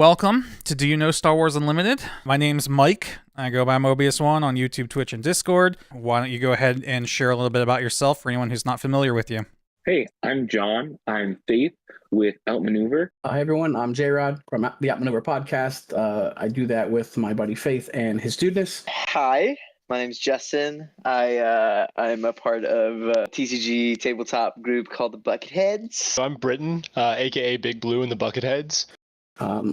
Welcome to Do You Know Star Wars Unlimited? My name's Mike. I go by Mobius1 on YouTube, Twitch, and Discord. Why don't you go ahead and share a little bit about yourself for anyone who's not familiar with you? Hey, I'm John. I'm Faith with Outmaneuver. Hi, everyone. I'm J-Rod from the Outmaneuver podcast. I do that with my buddy Faith and his students. Hi, my name's Justin. I'm a part of a TCG tabletop group called the Bucketheads. I'm Britton, aka Big Blue and the Bucketheads.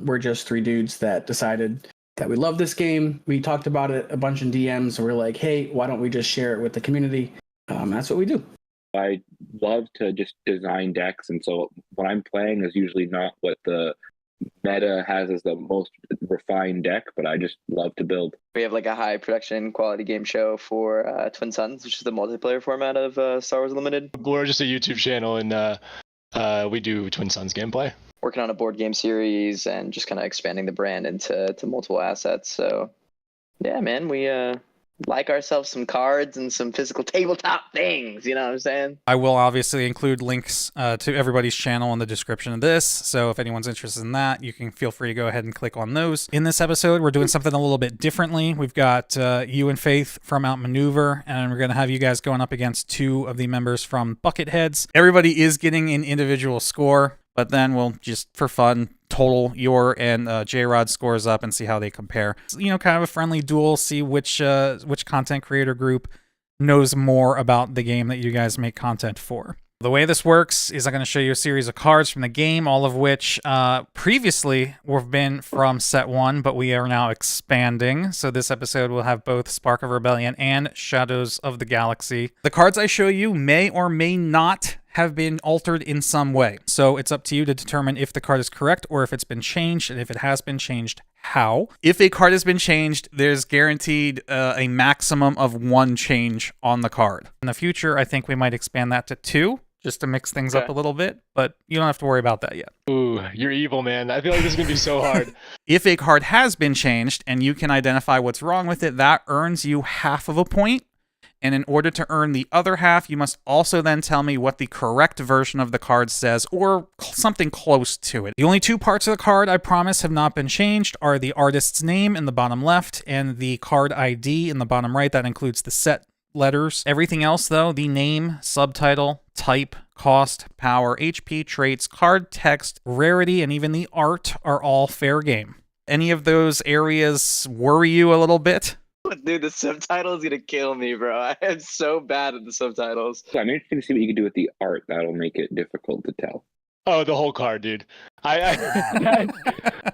We're just three dudes that decided that we love this game. We talked about it a bunch in DMs, and we're like, hey, why don't we just share it with the community? That's what we do. I love to just design decks, and so what I'm playing is usually not what the meta has as the most refined deck, but I just love to build. We have like a high production quality game show for Twin Suns, which is the multiplayer format of Star Wars Unlimited. We're just a YouTube channel, and we do Twin Suns gameplay. Working on a board game series and just kind of expanding the brand into multiple assets. So, yeah, man, we like ourselves some cards and some physical tabletop things. You know what I'm saying? I will obviously include links to everybody's channel in the description of this. So if anyone's interested in that, you can feel free to go ahead and click on those. In this episode, we're doing something a little bit differently. We've got you and Faith from Outmaneuver, and we're going to have you guys going up against two of the members from Bucketheads. Everybody is getting an individual score, but then we'll just, for fun, total your and J-Rod scores up and see how they compare. You know, kind of a friendly duel, see which content creator group knows more about the game that you guys make content for. The way this works is I'm going to show you a series of cards from the game, all of which previously have been from set 1, but we are now expanding. So this episode will have both Spark of Rebellion and Shadows of the Galaxy. The cards I show you may or may not have been altered in some way. So it's up to you to determine if the card is correct or if it's been changed, and if it has been changed, how. If a card has been changed, there's guaranteed a maximum of 1 change on the card. In the future, I think we might expand that to 2, just to mix things up a little bit, but you don't have to worry about that yet. Ooh, you're evil, man. I feel like this is going to be so hard. If a card has been changed and you can identify what's wrong with it, that earns you half of a point. And in order to earn the other half, you must also then tell me what the correct version of the card says, or something close to it. The only 2 parts of the card, I promise, have not been changed are the artist's name in the bottom left and the card ID in the bottom right. That includes the set letters. Everything else, though, the name, subtitle, type, cost, power, HP, traits, card text, rarity, and even the art are all fair game. Any of those areas worry you a little bit? Dude, the subtitle's gonna kill me, bro. I am so bad at the subtitles. So I'm interested to see what you can do with the art. That'll make it difficult to tell. Oh, the whole card, dude.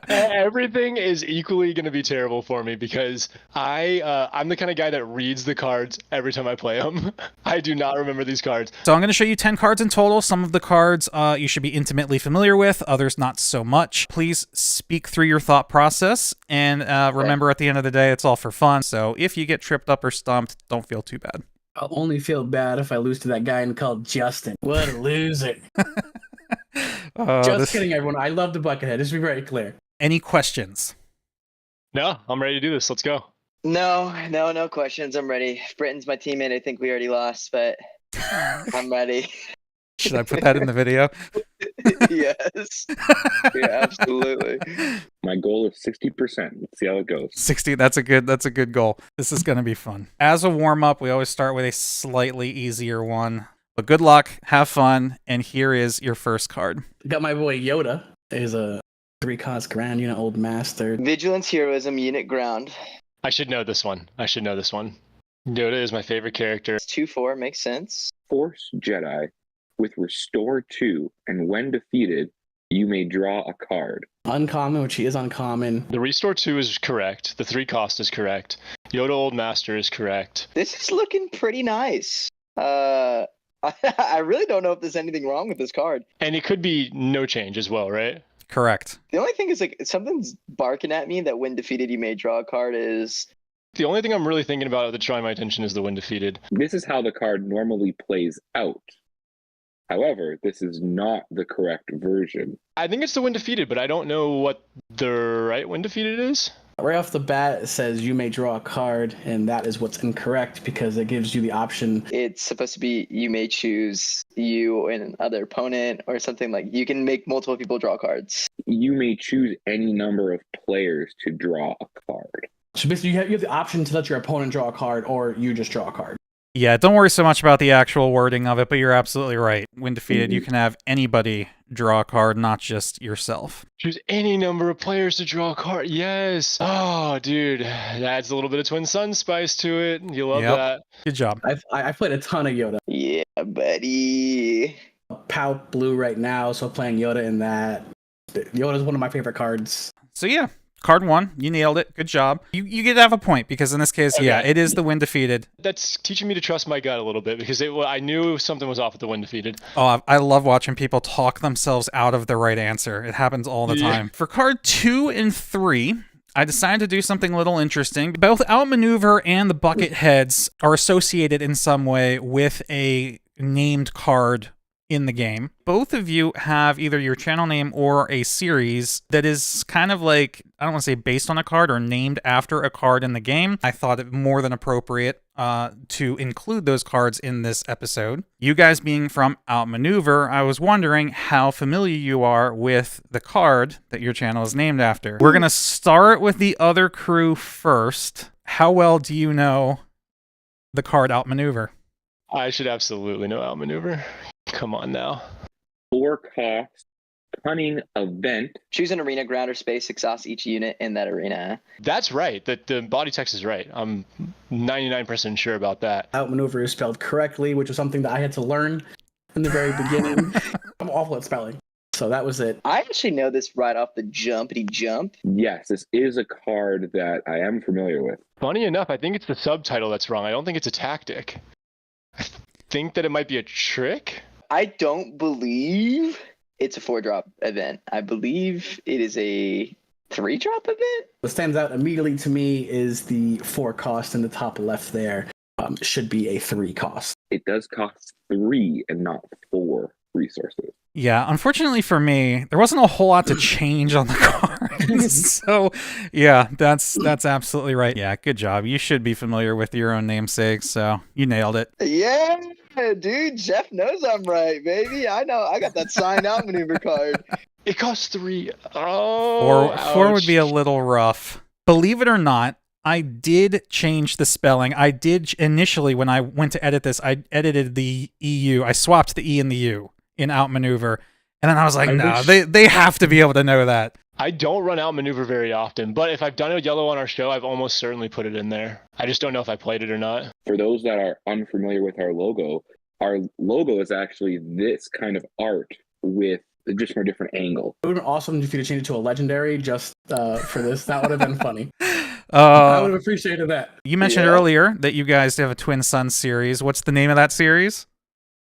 Everything is equally going to be terrible for me because I'm the kind of guy that reads the cards every time I play them. I do not remember these cards. So I'm going to show you 10 cards in total. Some of the cards you should be intimately familiar with, others not so much. Please speak through your thought process, and remember, at the end of the day, it's all for fun. So if you get tripped up or stumped, don't feel too bad. I'll only feel bad if I lose to that guy called Justin. What a loser. Just kidding, everyone. I love the Buckethead. Just to be very clear. Any questions? No, I'm ready to do this. Let's go. No questions. I'm ready. Britain's my teammate. I think we already lost, but I'm ready. Should I put that in the video? Yes. Yeah, absolutely. My goal is 60%. Let's see how it goes. 60, that's a good goal. This is going to be fun. As a warm-up, we always start with a slightly easier one. But good luck, have fun, and here is your first card. Got my boy Yoda. Is a 3-cost Grand Unit Old Master. Vigilance, Heroism, Unit Ground. I should know this one. Yoda is my favorite character. It's 2/4, makes sense. Force Jedi with Restore 2, and when defeated, you may draw a card. Uncommon, which he is uncommon. The Restore 2 is correct. The 3 cost is correct. Yoda Old Master is correct. This is looking pretty nice. I really don't know if there's anything wrong with this card. And it could be no change as well, right? Correct. The only thing is, like, something's barking at me that when defeated you may draw a card is... The only thing I'm really thinking about that's drawing my attention is the when defeated. This is how the card normally plays out. However, this is not the correct version. I think it's the when defeated, but I don't know what the right when defeated is. Right off the bat, it says you may draw a card, and that is what's incorrect because it gives you the option. It's supposed to be you may choose you and another opponent or something like you can make multiple people draw cards. You may choose any number of players to draw a card. So basically, you have the option to let your opponent draw a card, or you just draw a card. Yeah, don't worry so much about the actual wording of it, but you're absolutely right. When defeated, you can have anybody draw a card, not just yourself. Choose any number of players to draw a card. Yes. Oh, dude, that adds a little bit of Twin Sun spice to it. You love that. Good job. I've played a ton of Yoda. Yeah, buddy. POW blue right now, so playing Yoda in that. Yoda is one of my favorite cards. So yeah, card 1, you nailed it. Good job. You get to have a point because in this case, Okay. yeah, it is the when defeated. That's teaching me to trust my gut a little bit because I knew something was off with the when defeated. Oh, I love watching people talk themselves out of the right answer. It happens all the time. For card 2 and 3, I decided to do something a little interesting. Both Outmaneuver and the Bucketheads are associated in some way with a named card in the game. Both of you have either your channel name or a series that is kind of like, I don't want to say based on a card or named after a card in the game. I thought it more than appropriate to include those cards in this episode. You guys being from Outmaneuver, I was wondering how familiar you are with the card that your channel is named after. We're going to start with the other crew first. How well do you know the card Outmaneuver? I should absolutely know Outmaneuver. Come on now. 4 cost, cunning event. Choose an arena ground or space, exhaust each unit in that arena. That's right. The body text is right. I'm 99% sure about that. Outmaneuver is spelled correctly, which was something that I had to learn in the very beginning. I'm awful at spelling. So that was it. I actually know this right off the jumpity jump. Yes, this is a card that I am familiar with. Funny enough, I think it's the subtitle that's wrong. I don't think it's a tactic. I think that it might be a trick. I don't believe it's a 4-drop event. I believe it is a 3-drop event. What stands out immediately to me is the 4 cost in the top left there. Should be a 3 cost. It does cost 3 and not 4 resources. Yeah, unfortunately for me, there wasn't a whole lot to change on the cards. So, yeah, that's absolutely right. Yeah, good job. You should be familiar with your own namesake, so you nailed it. Yeah, dude. Jeff knows I'm right, baby. I know. I got that signed out maneuver card. It costs 3. Oh, Four would be a little rough. Believe it or not, I did change the spelling. I did initially, when I went to edit this, I edited the EU. I swapped the E and the U in Outmaneuver. And then I was like, no, they have to be able to know that. I don't run Outmaneuver very often, but if I've done a yellow on our show, I've almost certainly put it in there. I just don't know if I played it or not. For those that are unfamiliar with our logo is actually this kind of art with just from a different angle. It would have been awesome if you could change it to a legendary just for this. That would have been funny. I would have appreciated that. You mentioned earlier that you guys have a Twin Sun series. What's the name of that series?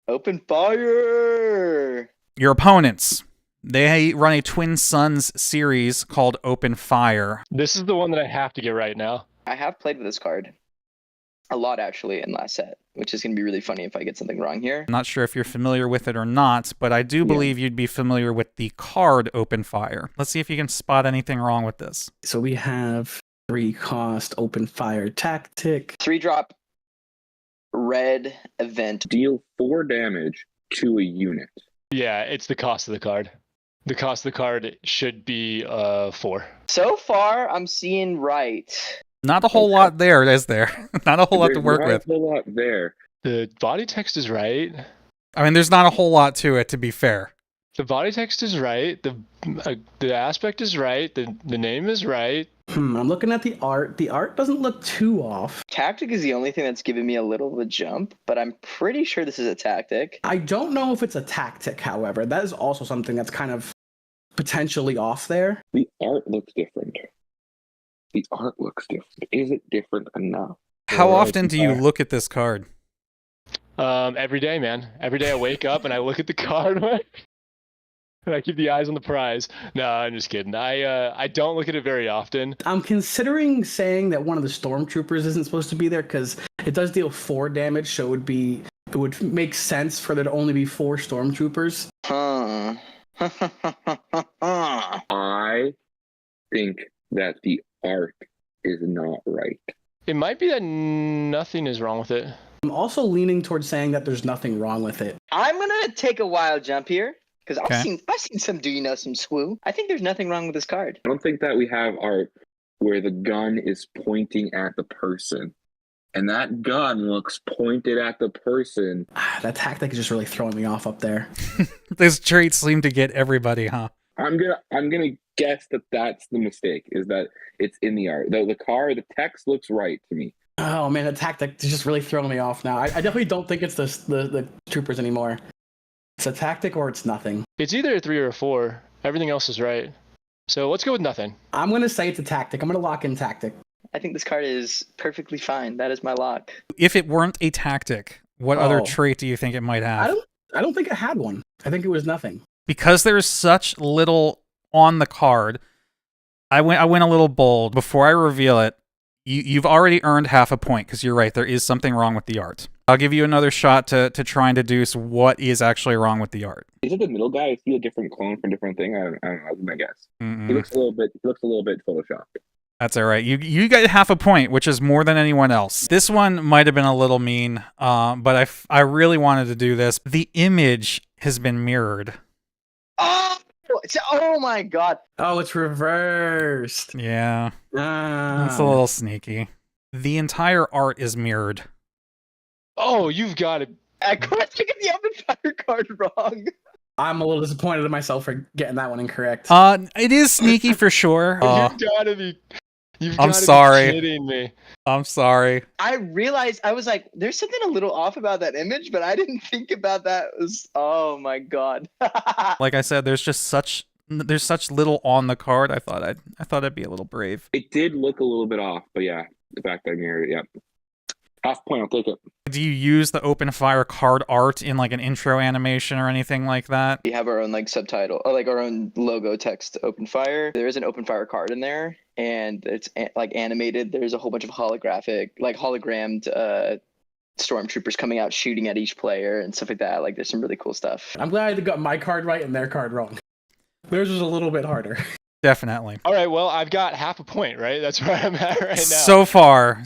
Open fire. Your opponents. They run a Twin Suns series called Open Fire. This is the one that I have to get right now. I have played with this card a lot, actually, in last set, which is going to be really funny if I get something wrong here. I'm not sure if you're familiar with it or not, but I do believe you'd be familiar with the card Open Fire. Let's see if you can spot anything wrong with this. So we have 3 cost Open Fire tactic. 3-drop red event. Deal 4 damage to a unit. Yeah, it's the cost of the card. The cost of the card should be 4. So far, I'm seeing right. Not a whole lot there, is there? Not a whole lot to work with. There's not a whole lot there. The body text is right. I mean, there's not a whole lot to it, to be fair. The body text is right. The aspect is right. The name is right. I'm looking at the art. The art doesn't look too off. Tactic is the only thing that's giving me a little of a jump, but I'm pretty sure this is a tactic. I don't know if it's a tactic, however. That is also something that's kind of potentially off there. The art looks different. The art looks different. Is it different enough? How often do you look at this card? Every day, man. Every day I wake up and I look at the card and I keep the eyes on the prize. No, I'm just kidding. I don't look at it very often. I'm considering saying that one of the stormtroopers isn't supposed to be there because it does deal 4 damage, so it would make sense for there to only be 4 stormtroopers. Huh. I think that the art is not right. It might be that nothing is wrong with it. I'm also leaning towards saying that there's nothing wrong with it. I'm gonna take a wild jump here because Okay. I've seen some some swoo. I think there's nothing wrong with this card. I don't think that we have art where the gun is pointing at the person. And that gun looks pointed at the person. That tactic is just really throwing me off up there. Those traits seem to get everybody, huh? I'm gonna guess that that's the mistake, is that it's in the art. The text looks right to me. Oh man, the tactic is just really throwing me off now. I definitely don't think it's the troopers anymore. It's a tactic or it's nothing. It's either a 3 or a 4. Everything else is right. So let's go with nothing. I'm gonna say it's a tactic. I'm gonna lock in tactic. I think this card is perfectly fine. That is my lock. If it weren't a tactic, what other Oh. trait do you think it might have? I don't think it had one. I think it was nothing. Because there's such little on the card, I went a little bold. Before I reveal it, you've already earned half a point because you're right. There is something wrong with the art. I'll give you another shot to try and deduce what is actually wrong with the art. Is it the middle guy? Is he a different clone for a different thing? I don't know. That's my guess. Mm-mm. He looks a little bit photoshopped. That's all right. You got half a point, which is more than anyone else. This one might have been a little mean, but I really wanted to do this. The image has been mirrored. Oh my god. Oh, it's reversed. Yeah, Ah. that's a little sneaky. The entire art is mirrored. Oh, you've got it. Of course you get the open fire card wrong. I'm a little disappointed in myself for getting that one incorrect. It is sneaky for sure. You've gotta be. I'm sorry. Be kidding me. I'm sorry. I realized, I was like, there's something a little off about that image, but I didn't think about that. Oh my god. Like I said, there's such little on the card. I thought I'd be a little brave. It did look a little bit off, but yeah, the fact that I mirrored it, yeah. Half point, I'll take it. Do you use the open fire card art in like an intro animation or anything like that? We have our own like subtitle, or like our own logo text, open fire. There is an open fire card in there, and it's like animated. There's a whole bunch of hologrammed stormtroopers coming out shooting at each player and stuff like that. Like there's some really cool stuff. I'm glad I got my card right and their card wrong. Theirs was a little bit harder. Definitely. All right, well, I've got half a point, right? That's where I'm at right now. So far,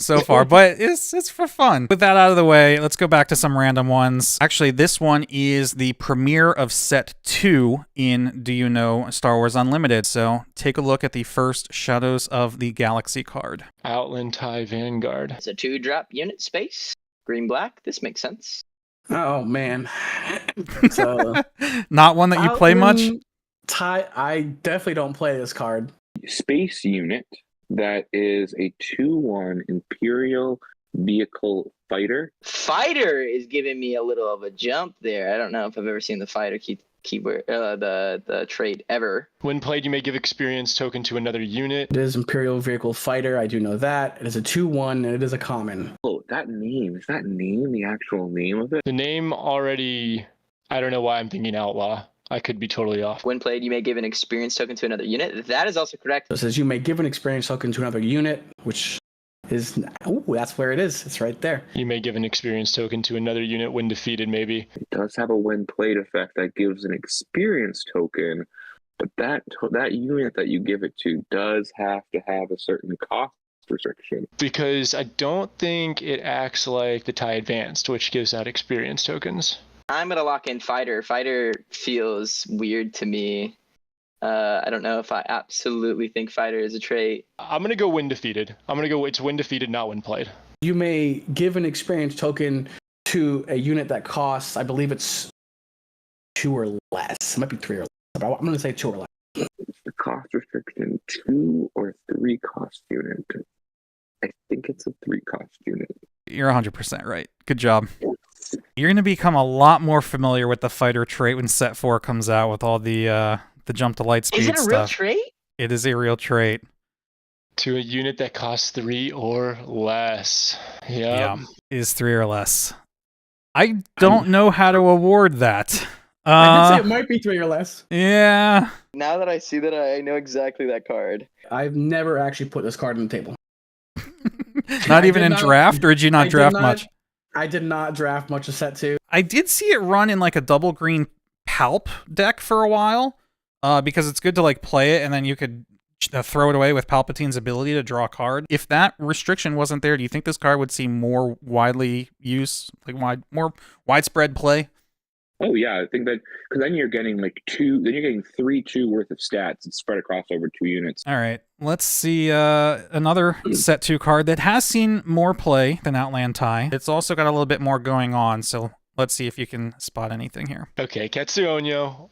but it's for fun. With that out of the way, let's go back to some random ones. Actually, this one is the premiere of Set 2 in Do You Know Star Wars Unlimited. So take a look at the first Shadows of the Galaxy card. Outland TIE Vanguard. It's a 2-drop unit space, green black. This makes sense. Oh man. So Not one that you play much? I definitely don't play this card. Space unit that is a 2/1 Imperial vehicle fighter. Fighter is giving me a little of a jump there. I don't know if I've ever seen the fighter keyword, the trait ever. When played, you may give experience token to another unit. It is Imperial Vehicle Fighter. I do know that. It is a 2/1 and it is a common. Oh, that name. Is that name the actual name of it? The name already, I don't know why I'm thinking outlaw. I could be totally off. When played, you may give an experience token to another unit. That is also correct. So it says you may give an experience token to another unit, which is, oh, that's where it is. It's right there. You may give an experience token to another unit when defeated, maybe. It does have a when played effect that gives an experience token, but that unit that you give it to does have to have a certain cost restriction. Because I don't think it acts like the TIE Advanced, which gives out experience tokens. I'm going to lock in fighter. Fighter feels weird to me. I don't know if I absolutely think fighter is a trait. I'm going to go when defeated. It's when defeated, not when played. You may give an experience token to a unit that costs, I believe it's 2 or less. It might be 3 or less, but I'm going to say 2 or less. It's the cost restriction 2 or 3 cost unit. I think it's a 3 cost unit. You're 100% right. Good job. You're going to become a lot more familiar with the fighter trait when Set 4 comes out with all the jump to light speed Is it a stuff. real trait? It is a real trait. To a unit that costs 3 or less. Yeah, it is 3 or less. I don't know how to award that. I did say it might be 3 or less. Yeah. Now that I see that, I know exactly that card. I've never actually put this card on the table. Not even in draft, or did you not draft much? I did not draft much of Set 2. I did see it run in like a double green Palp deck for a while, because it's good to like play it, and then you could throw it away with Palpatine's ability to draw a card. If that restriction wasn't there, do you think this card would see more widely used, like more widespread play? Oh yeah, I think that because then you're getting like 3/2 worth of stats and spread across over 2 units. All right, let's see another set 2 card that has seen more play than Outland Tie. It's also got a little bit more going on, so let's see if you can spot anything here. Okay, Ketsu Onyo,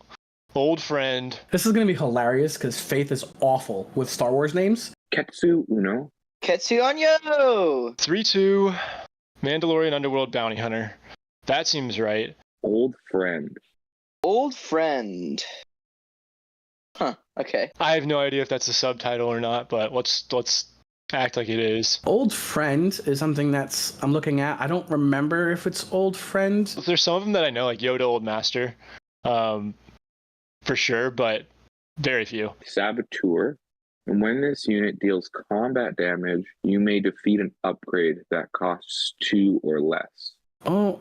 old friend. This is going to be hilarious because Faith is awful with Star Wars names. Ketsu Uno. Ketsu Onyo! 3/2, Mandalorian Underworld Bounty Hunter. That seems right. Old friend. Old friend. Huh, okay. I have no idea if that's a subtitle or not, but let's act like it is. Old friend is something I'm looking at. I don't remember if it's old friend. There's some of them that I know, like Yoda Old Master, for sure, but very few. Saboteur. And when this unit deals combat damage, you may defeat an upgrade that costs 2 or less. Oh,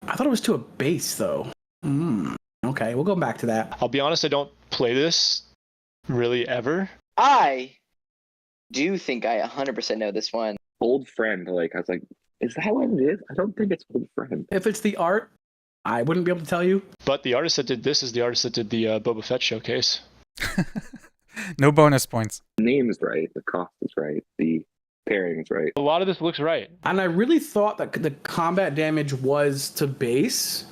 I thought it was to a base, though. Okay, we'll go back to that. I'll be honest, I don't play this really ever. I do think I 100% know this one. Old friend, like, I was like, is that what it is? I don't think it's old friend. If it's the art, I wouldn't be able to tell you. But the artist that did this is the artist that did the Boba Fett showcase. No bonus points. The name is right. The cost is right. The pairing is right. A lot of this looks right. And I really thought that the combat damage was to base.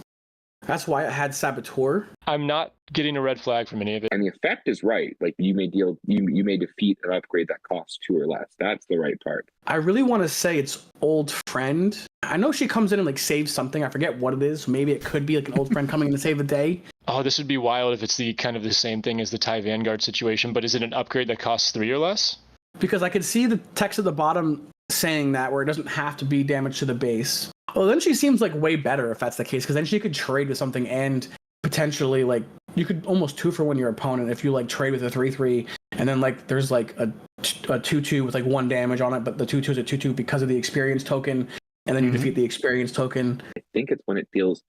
That's why it had Saboteur. I'm not getting a red flag from any of it. And the effect is right. Like you may defeat an upgrade that costs 2 or less. That's the right part. I really want to say it's old friend. I know she comes in and like saves something. I forget what it is. Maybe it could be like an old friend coming in to save the day. Oh, this would be wild if it's the kind of the same thing as the TIE Vanguard situation, but is it an upgrade that costs 3 or less? Because I could see the text at the bottom saying that where it doesn't have to be damage to the base. Well, then she seems like way better if that's the case, because then she could trade with something and potentially like you could almost 2-for-1 your opponent if you like trade with a 3/3 and then like there's like a 2/2 with like 1 damage on it, but the 2/2 is a 2/2 because of the experience token, and then you defeat the experience token. I think it's when it deals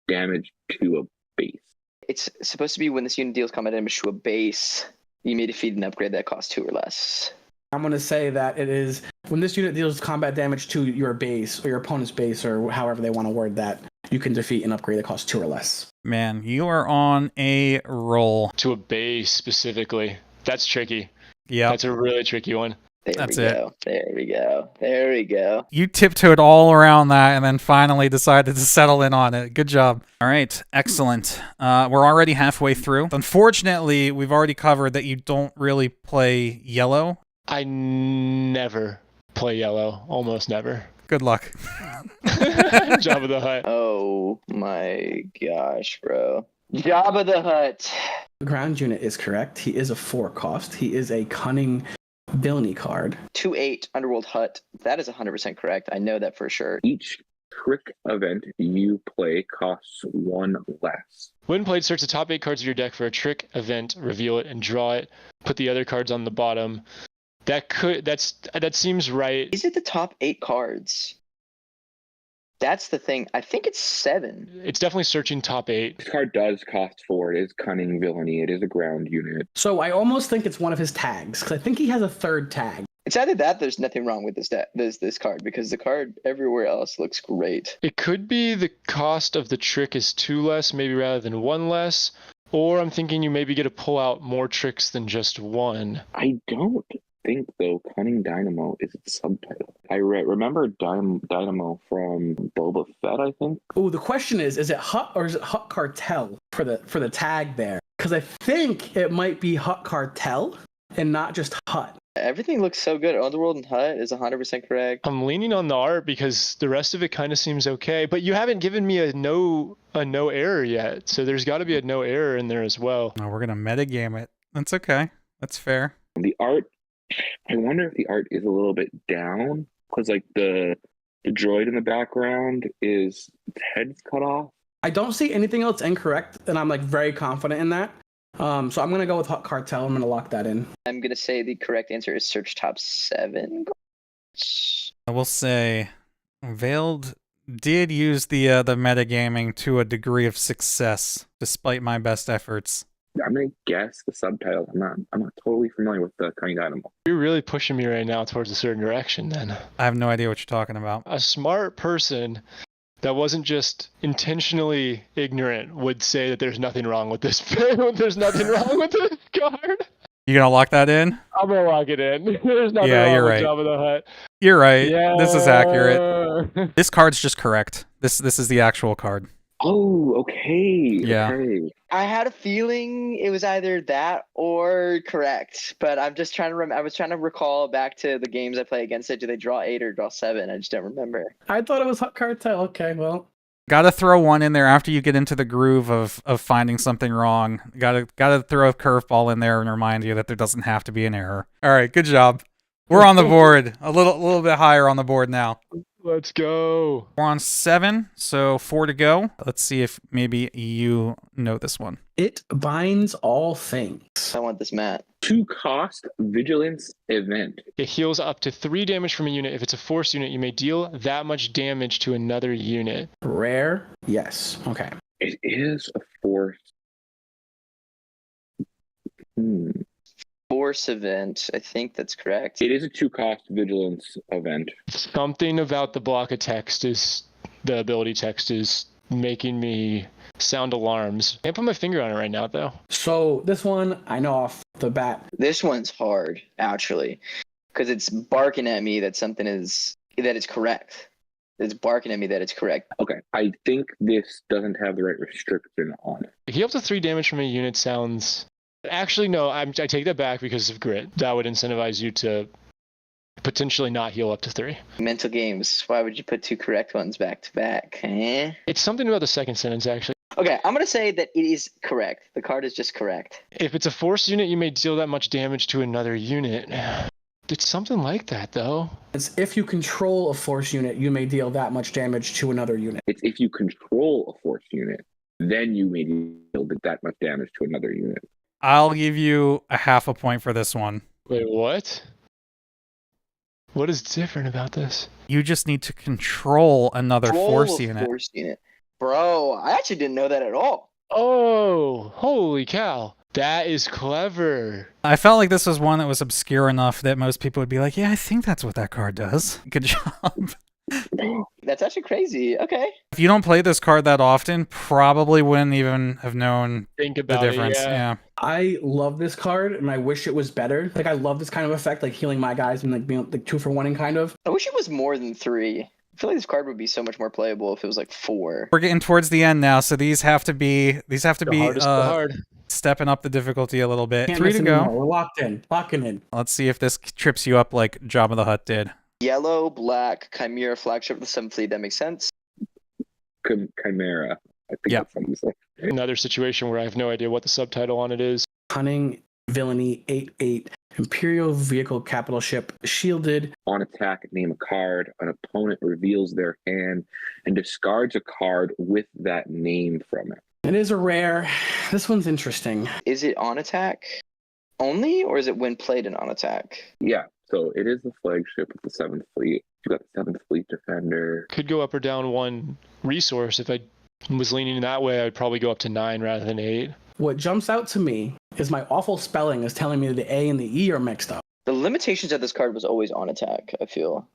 damage to a base. It's supposed to be when this unit deals combat damage to a base, you may defeat an upgrade that costs 2 or less. I'm going to say that it is when this unit deals combat damage to your base or your opponent's base or however they want to word that, you can defeat an upgrade that costs 2 or less. Man, you are on a roll. To a base specifically. That's tricky. Yeah. That's a really tricky one. That's There we go. You tiptoed all around that and then finally decided to settle in on it. Good job. All right, excellent. We're already halfway through. Unfortunately, we've already covered that you don't really play yellow. I never play yellow. Almost never. Good luck. Jabba the Hutt. Oh my gosh, bro. Jabba the Hutt. The ground unit is correct. He is a 4 cost. He is a cunning villainy card. 2/8 Underworld Hutt. That is 100% correct. I know that for sure. Each trick event you play costs 1 less. When played, search the top 8 cards of your deck for a trick event, reveal it, and draw it. Put the other cards on the bottom. That seems right. Is it the top 8 cards? That's the thing. I think it's 7. It's definitely searching top 8. This card does cost 4. It is cunning villainy. It is a ground unit. So I almost think it's one of his tags, because I think he has a 3rd tag. It's either that, there's nothing wrong with this card, because the card everywhere else looks great. It could be the cost of the trick is 2 less, maybe rather than 1 less. Or I'm thinking you maybe get to pull out more tricks than just 1. I don't think, though, Cunning Dynamo is its subtitle. I remember Dynamo from Boba Fett, I think. Oh, the question is it Hutt or is it Hutt Cartel for the tag there? Because I think it might be Hutt Cartel and not just Hutt. Everything looks so good. Underworld and Hutt is 100% correct. I'm leaning on the art because the rest of it kind of seems okay, but you haven't given me a no error yet, so there's got to be a no error in there as well. No, we're gonna metagame it. That's okay. That's fair. The art, I wonder if the art is a little bit down, because like the droid in the background its head's cut off. I don't see anything else incorrect, and I'm like very confident in that. So I'm going to go with Hutt Cartel. I'm going to lock that in. I'm going to say the correct answer is search top 7. I will say Veiled did use the metagaming to a degree of success, despite my best efforts. I'm gonna guess the subtitle. I'm not totally familiar with the kind animal. You're really pushing me right now towards a certain direction then. I have no idea what you're talking about. A smart person that wasn't just intentionally ignorant would say that there's nothing wrong with this there's nothing wrong with this card. You gonna lock that in? I'm gonna lock it in. There's nothing Yeah, wrong you're with right. Jabba the Hutt. You're right. Yeah. This is accurate. This card's just correct. This is the actual card. Oh, okay. Yeah. Okay. I had a feeling it was either that or correct, but I'm just trying to I was trying to recall back to the games I play against it. Do they draw 8 or draw 7? I just don't remember. I thought it was Hutt Cartel. Okay, well. Gotta throw one in there after you get into the groove of finding something wrong. Gotta throw a curveball in there and remind you that there doesn't have to be an error. All right, good job. We're on the board. A little bit higher on the board now. Let's go. We're on 7, so 4 to go. Let's see if maybe you know this one. It binds all things. I want this mat. 2-cost vigilance event. It heals up to 3 damage from a unit. If it's a force unit, you may deal that much damage to another unit. Rare? Yes. Okay. It is a force. Force event. I think that's correct. It is a 2-cost vigilance event. Something about the block of text the ability text is making me sound alarms. Can't put my finger on it right now, though. So this one, I know off the bat. This one's hard, actually, because it's barking at me that it's correct. It's barking at me that it's correct. Okay, I think this doesn't have the right restriction on it. Heal up to 3 damage from a unit sounds... Actually, no, I take that back because of grit. That would incentivize you to potentially not heal up to 3. Mental games. Why would you put 2 correct ones back to back? Eh? It's something about the second sentence, actually. Okay, I'm going to say that it is correct. The card is just correct. If it's a force unit, you may deal that much damage to another unit. It's something like that, though. It's if you control a force unit, you may deal that much damage to another unit. It's if you control a force unit, then you may deal that much damage to another unit. I'll give you a half a point for this one. Wait, what? What is different about this? You just need to control another force a unit. Force unit. Bro, I actually didn't know that at all. Oh, holy cow. That is clever. I felt like this was one that was obscure enough that most people would be like, yeah, I think that's what that card does. Good job. That's actually crazy. Okay. If you don't play this card that often, probably wouldn't even have known Think the about difference. it, yeah. I love this card, and I wish it was better. Like, I love this kind of effect, like healing my guys and like being like 2-for-1ing kind of. I wish it was more than 3. I feel like this card would be so much more playable if it was like 4. We're getting towards the end now, so these have to be The hardest of the hard. stepping up the difficulty a little bit. Can't 3 miss to anymore. go. We're locked in. Locking in. Let's see if this trips you up like Jabba the Hutt did. Yellow, black, Chimera flagship of the 7th Fleet. That makes sense. Chimera. I think Yeah. that's something to say. Another situation where I have no idea what the subtitle on it is. Cunning, villainy, 8/8. Imperial vehicle capital ship, shielded. On attack, name a card. An opponent reveals their hand and discards a card with that name from it. It is a rare. This one's interesting. Is it on attack only, or is it when played in on attack? Yeah, so it is the flagship of the 7th Fleet. You got the 7th Fleet Defender. Could go up or down 1 resource. If I was leaning that way, I'd probably go up to 9 rather than 8. What jumps out to me is my awful spelling is telling me that the A and the E are mixed up. The limitations of this card was always on attack, I feel.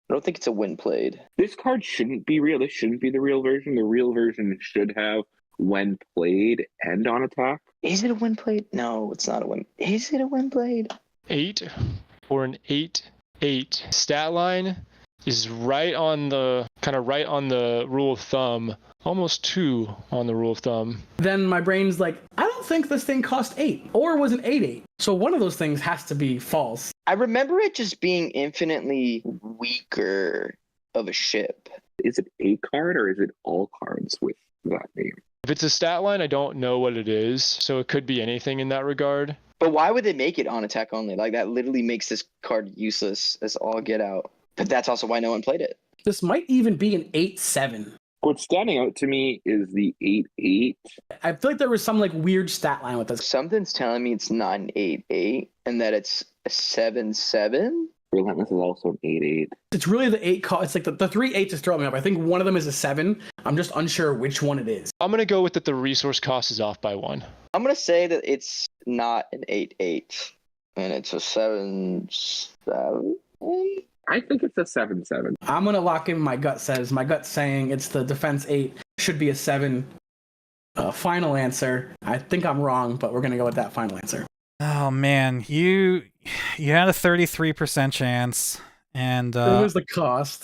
I don't think it's a when played. This card shouldn't be real. This shouldn't be the real version. The real version should have when played and on attack. Is it a when played? No, it's not a when. Is it a when played? 8 for an 8/8 stat line is right on the rule of thumb. Almost 2 on the rule of thumb. Then my brain's like, I don't think this thing cost 8, or was an 8/8. So one of those things has to be false. I remember it just being infinitely weaker of a ship. Is it a card or is it all cards with that name? If it's a stat line, I don't know what it is, so it could be anything in that regard. But why would they make it on attack only? Like, that literally makes this card useless as all get out. But that's also why no one played it. This might even be an 8/7. What's standing out to me is the 8/8. I feel like there was some like weird stat line with this. Something's telling me it's not an 8/8 and that it's a 7/7. Relentless is also an 8/8. It's really the 8 call. It's like the 3 8s is throwing me up. I think one of them is a 7. I'm just unsure which one it is. I'm gonna go with that the resource cost is off by 1. I'm gonna say that it's not an 8/8, and it's a 7/7. I think it's a 7/7. I'm going to lock in my gut says. My gut's saying it's the defense 8. Should be a 7. Final answer. I think I'm wrong, but we're going to go with that final answer. Oh man, you had a 33% chance, and What was the cost?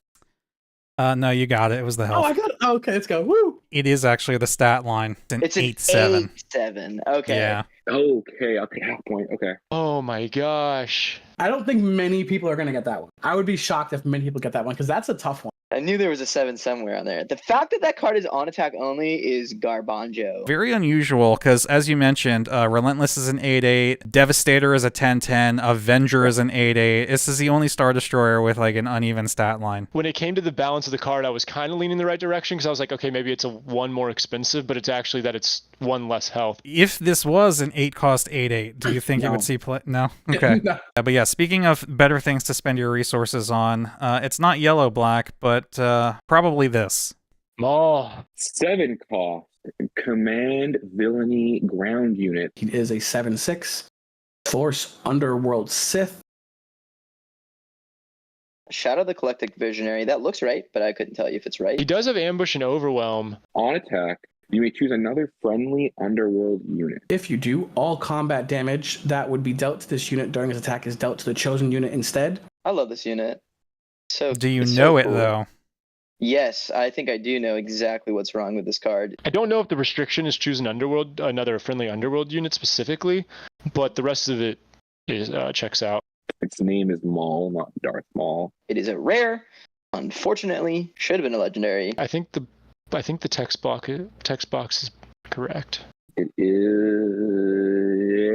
no, you got it. It was the health. Oh, I got it. Oh, okay, let's go. Woo! It is actually the stat line. It's an 8/7. 8/7. Okay. Yeah. Okay, I'll take half point. Okay. Oh my gosh. I don't think many people are going to get that one. I would be shocked if many people get that one because that's a tough one. I knew there was a 7 somewhere on there. The fact that that card is on attack only is garbanjo. Very unusual because, as you mentioned, Relentless is an 8/8, Devastator is a 10/10, Avenger is an 8/8. This is the only Star Destroyer with like an uneven stat line. When it came to the balance of the card, I was kind of leaning the right direction because I was like, okay, maybe it's a 1 more expensive, but it's actually that it's 1 less health. If this was an 8-cost 8/8, do you think it No. would see play? No? Okay. No. But yeah, speaking of better things to spend your resources on, it's not yellow-black, but probably this. Maul. 7 cost. Command Villainy Ground Unit. He is a 7/6. Force Underworld Sith. Shadow the Collective Visionary. That looks right, but I couldn't tell you if it's right. He does have Ambush and Overwhelm. On attack, you may choose another friendly Underworld unit. If you do, all combat damage that would be dealt to this unit during his attack is dealt to the chosen unit instead. I love this unit. So Do you it's know so it, cool. though? Yes, I think I do know exactly what's wrong with this card. I don't know if the restriction is choose another friendly Underworld unit specifically, but the rest of it is checks out. Its name is Maul, not Darth Maul. It is a rare. Unfortunately, should have been a legendary. I think the text box is correct. It is.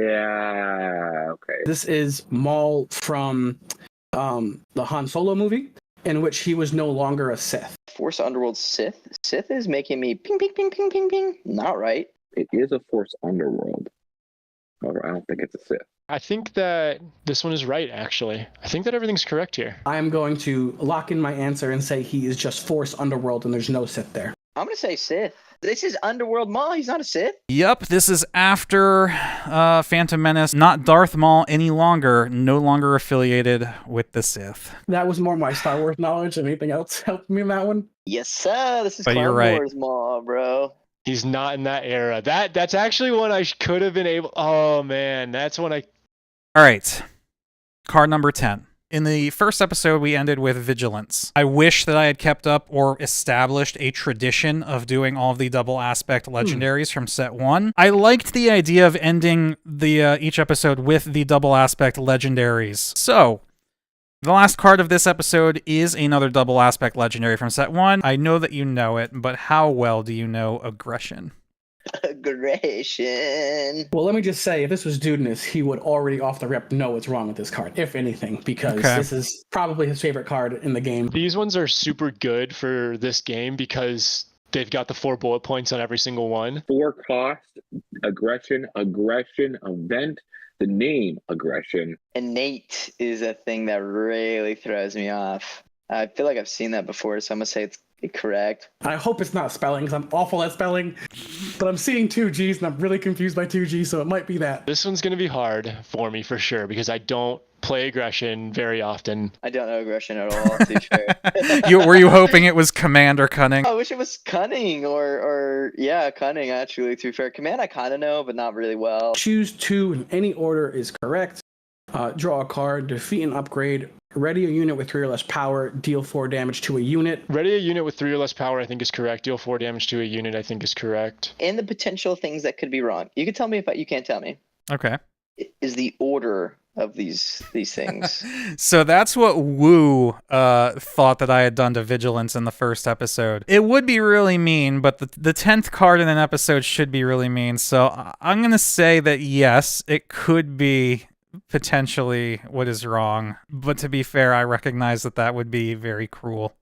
Yeah. Okay. This is Maul from the Han Solo movie, in which he was no longer a Sith. Force Underworld Sith. Sith is making me ping, ping, ping, ping, ping, ping. Not right. It is a Force Underworld. However, I don't think it's a Sith. I think that this one is right, actually. I think that everything's correct here. I am going to lock in my answer and say he is just Force Underworld and there's no Sith there. I'm going to say Sith. This is Underworld Maul. He's not a Sith. Yep, this is after Phantom Menace. Not Darth Maul any longer. No longer affiliated with the Sith. That was more my Star Wars knowledge than anything else helped me in that one. Yes, sir. This is But Clone you're right. Wars Maul, bro. He's not in that era. That's actually one I could have been able. Oh man, that's one I. All right, card number 10. In the first episode, we ended with Vigilance. I wish that I had kept up or established a tradition of doing all of the double aspect legendaries from set 1. I liked the idea of ending the each episode with the double aspect legendaries. So, the last card of this episode is another double aspect legendary from set 1. I know that you know it, but how well do you know Aggression? Aggression. Well, let me just say, if this was Dudeness, he would already off the rip know what's wrong with this card, if anything, because Okay. this is probably his favorite card in the game. These ones are super good for this game because they've got the 4 bullet points on every single one. 4 cost. Aggression. Event. The name Aggression. Innate is a thing that really throws me off. I feel like I've seen that before, so I'm going to say it's correct. I hope it's not spelling, because I'm awful at spelling, but I'm seeing 2 G's, and I'm really confused by 2 G's, so it might be that. This one's going to be hard for me for sure because I don't play Aggression very often. I don't know Aggression at all, to be fair. Were you hoping it was Command or Cunning? I wish it was Cunning or yeah, Cunning, actually, to be fair. Command I kind of know, but not really well. Choose 2 in any order is correct. Draw a card, defeat an upgrade, ready a unit with 3 or less power, deal 4 damage to a unit. Ready a unit with 3 or less power, I think is correct. Deal 4 damage to a unit, I think is correct. And the potential things that could be wrong. You can tell me, but you can't tell me. Okay. Is the order of these things. So that's what Wu thought that I had done to Vigilance in the first episode. It would be really mean, but the 10th card in an episode should be really mean. So I'm going to say that yes, it could be potentially what is wrong. But to be fair, I recognize that that would be very cruel.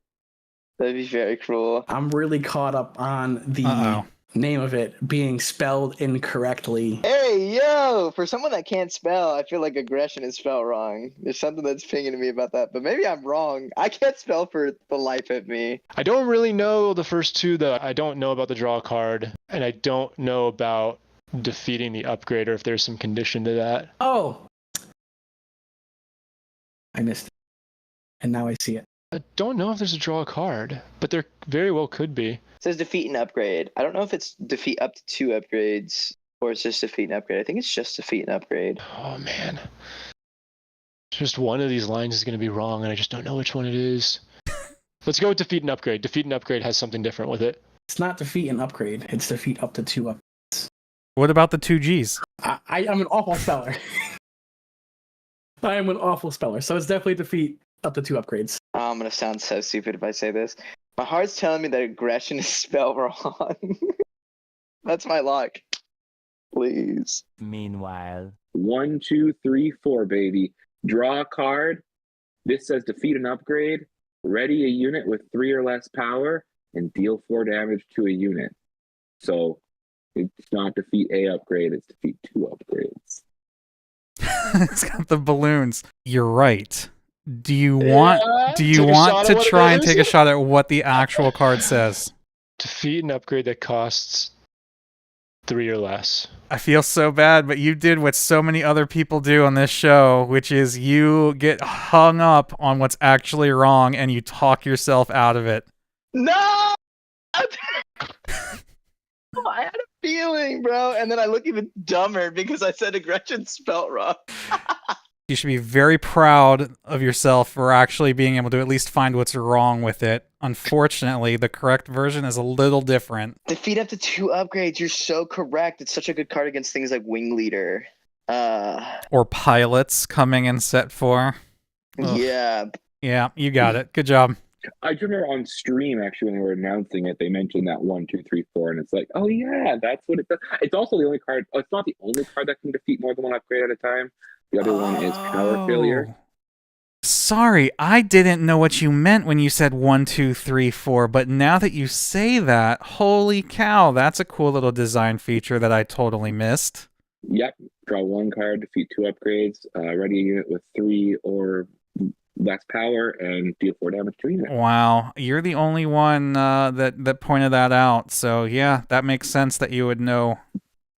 That'd be very cruel. I'm really caught up on the Uh-oh. name of it being spelled incorrectly. Hey, yo! For someone that can't spell, I feel like aggression is spelled wrong. There's something that's pinging to me about that, but maybe I'm wrong. I can't spell for the life of me. I don't really know the first two, though. I don't know about the draw card, and I don't know about defeating the upgrader if there's some condition to that. Oh, I missed it, and now I see it. I don't know if there's a draw card, but there very well could be. It says defeat and upgrade. I don't know if it's defeat up to 2 upgrades or it's just defeat and upgrade. I think it's just defeat and upgrade. Oh, man. Just one of these lines is going to be wrong, and I just don't know which one it is. Let's go with defeat and upgrade. Defeat and upgrade has something different with it. It's not defeat and upgrade. It's defeat up to 2 upgrades. What about the 2 Gs? I'm an awful speller. I am an awful speller. So it's definitely defeat up to 2 upgrades. Oh, I'm going to sound so stupid if I say this. My heart's telling me that aggression is spelled wrong. That's my luck. Please. Meanwhile. 1, 2, 3, 4, baby. Draw a card. This says defeat an upgrade. Ready a unit with 3 or less power and deal 4 damage to a unit. So it's not defeat a upgrade, it's defeat 2 upgrades. It's got the balloons. You're right. Do you want to try and take a shot at what the actual card says? Defeat an upgrade that costs 3 or less. I feel so bad, but you did what so many other people do on this show, which is you get hung up on what's actually wrong and you talk yourself out of it. No! I had a feeling, bro. And then I look even dumber because I said aggression spelled wrong. You should be very proud of yourself for actually being able to at least find what's wrong with it. Unfortunately, the correct version is a little different. Defeat up to 2 upgrades. You're so correct. It's such a good card against things like Wing Leader. Or pilots coming in set 4. Ugh. Yeah. Yeah, you got it. Good job. I remember on stream, actually, when they were announcing it, they mentioned that 1, 2, 3, 4, and it's like, oh yeah, that's what it does. It's also the only card, it's not the only card that can defeat more than 1 upgrade at a time. The other one is power failure. Sorry, I didn't know what you meant when you said 1, 2, 3, 4, but now that you say that, holy cow, that's a cool little design feature that I totally missed. Yep, draw 1 card, defeat 2 upgrades, ready a unit with 3 or less power, and deal 4 damage to a unit. Wow, you're the only one that pointed that out, so yeah, that makes sense that you would know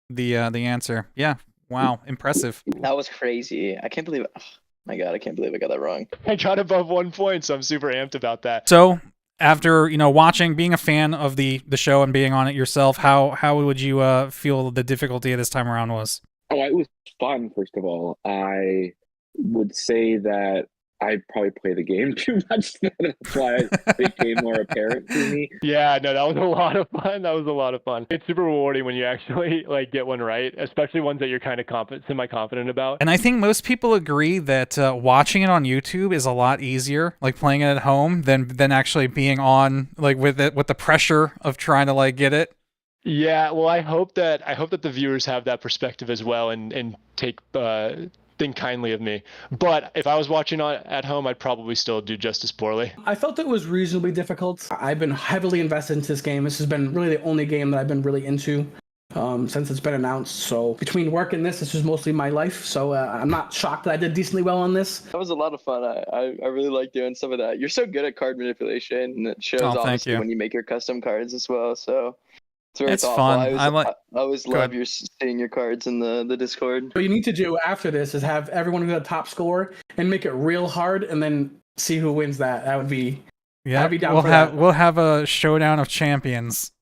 the answer. Yeah, wow, impressive. That was crazy. I can't believe it. Oh, my God, I can't believe I got that wrong. I got above 1 point, so I'm super amped about that. So, after watching, being a fan of the show and being on it yourself, how would you feel the difficulty of this time around was? Oh, it was fun, first of all. I would say that I probably play the game too much. That's why it became more apparent to me. Yeah, no, that was a lot of fun. That was a lot of fun. It's super rewarding when you actually get one right, especially ones that you're kind of semi-confident about. And I think most people agree that watching it on YouTube is a lot easier, like playing it at home, than actually being on with the pressure of trying to get it. Yeah, well, I hope that the viewers have that perspective as well and think kindly of me. But if I was watching at home, I'd probably still do just as poorly. I felt it was reasonably difficult. I've been heavily invested into this game. This has been really the only game that I've been really into since it's been announced. So between work and this is mostly my life. So I'm not shocked that I did decently well on this. That was a lot of fun. I really like doing some of that. You're so good at card manipulation, and it shows obviously when you make your custom cards as well. So it's very thoughtful. Fun. I always love seeing your cards in the Discord. What you need to do after this is have everyone get a top score and make it real hard, and then see who wins that. That would be I'd be down for that. We'll have a showdown of champions.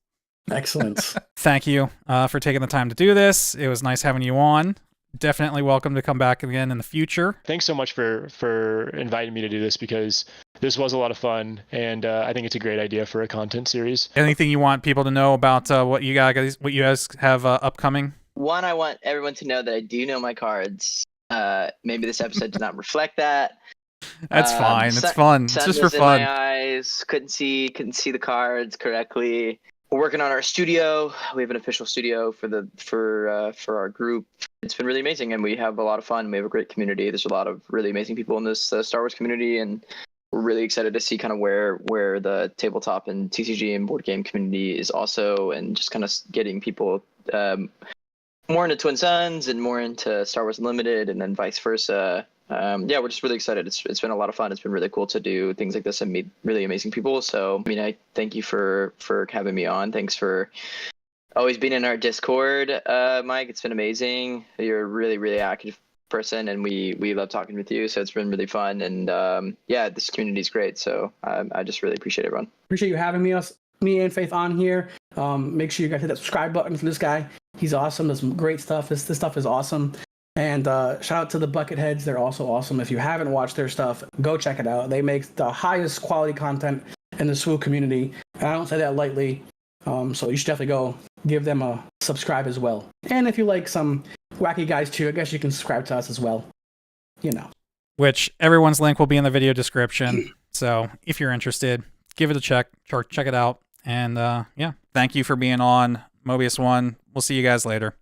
Excellent. Thank you for taking the time to do this. It was nice having you on. Definitely welcome to come back again in the future. Thanks so much for inviting me to do this, because this was a lot of fun, and I think it's a great idea for a content series. Anything you want people to know about what you guys have upcoming? One, I want everyone to know that I do know my cards. Maybe this episode does not reflect that. That's fine. It's fun. It's just for fun. In my eyes, couldn't see the cards correctly. We're working on our studio. We have an official studio for our group. It's been really amazing, and we have a lot of fun. We have a great community. There's a lot of really amazing people in this Star Wars community, and we're really excited to see kind of where the tabletop and TCG and board game community is also, and just kind of getting people more into Twin Suns and more into Star Wars Unlimited, and then vice versa. Yeah, we're just really excited. It's been a lot of fun. It's been really cool to do things like this and meet really amazing people. So, I mean, I thank you for having me on. Thanks for always being in our Discord, Mike. It's been amazing. You're a really, really active person, and we love talking with you. So it's been really fun. And yeah, this community is great. So I just really appreciate everyone. Appreciate you having me and Faith on here. Make sure you guys hit that subscribe button for this guy. He's awesome. Does some great stuff. This stuff is awesome. And shout out to the Bucketheads. They're also awesome. If you haven't watched their stuff, go check it out. They make the highest quality content in the SWU community. And I don't say that lightly. So you should definitely go give them a subscribe as well. And if you like some wacky guys too, I guess you can subscribe to us as well. You know. Which everyone's link will be in the video description. So if you're interested, give it a check it out. And yeah, thank you for being on Mobius One. We'll see you guys later.